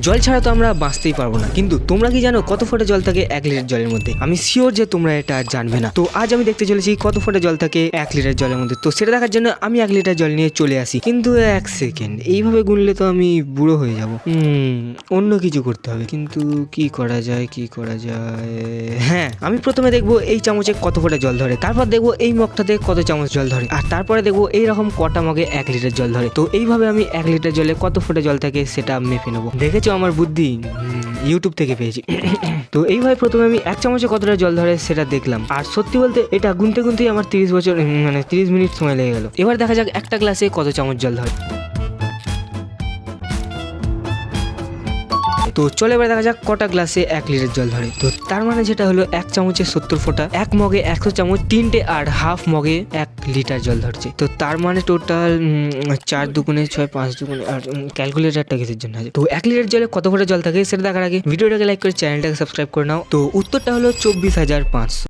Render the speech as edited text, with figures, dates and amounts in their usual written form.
জল ছাড়া তো আমরা বাঁচতেই পারবো না, কিন্তু তোমরা কি জানো কত ফোঁটা জল থাকে 1 লিটার জলের মধ্যে? আমি শিওর যে তোমরা এটা জানবে না। তো আজ আমি দেখতে চলেছি কত ফোঁটা জল থাকে 1 লিটার জলের মধ্যে। তো সেটা দেখার জন্য আমি 1 লিটার জল নিয়ে চলে আসি, কিন্তু 1 সেকেন্ড, এইভাবে গুনলে তো আমি বুড়ো হয়ে যাব। অন্য কিছু করতে হবে, কিন্তু কি করা যায়? হ্যাঁ, আমি প্রথমে দেখবো এই চামচে কত ফোঁটা জল ধরে, তারপর দেখবো এই মগটাতে কত চামচ জল ধরে, আর তারপরে দেখবো এইরকম কটা মগে 1 লিটার জল ধরে। তো এইভাবে আমি 1 লিটার জলে কত ফোঁটা জল থাকে সেটা মেপে নেবো। দেখেছো আমার বুদ্ধি? ইউটিউব থেকে পেয়েছি। তো এইভাবে প্রথমে আমি 1 চামচে কতটা জল ধরে সেটা দেখলাম, আর সত্যি বলতে এটা গুনতে গুনতেই আমার 30 বছর 30 মিনিট সময় লেগে গেল। এবার দেখা যাক একটা গ্লাসে কত চামচ জল ধরে। তো চলে এবার দেখা যাক কটা গ্লাসে 1 লিটার জল ধরে। তো তার মানে যেটা হলো 1 চামচে 70 ফোঁটা, 1 মগে 100 চামচ, 3টে আর হাফ মগে 1 লিটার জল ধরছে। তো তার মানে টোটাল 4 দুগুণে 6, 5 দুগুণে 8, ক্যালকুলেটারটা কিসের জন্য আছে? তো 1 লিটার জলে কত ফোঁটা জল থাকে সেটা দেখার আগে ভিডিওটাকে লাইক করে চ্যানেলটাকে সাবস্ক্রাইব করে নাও। তো উত্তরটা হলো 24,500।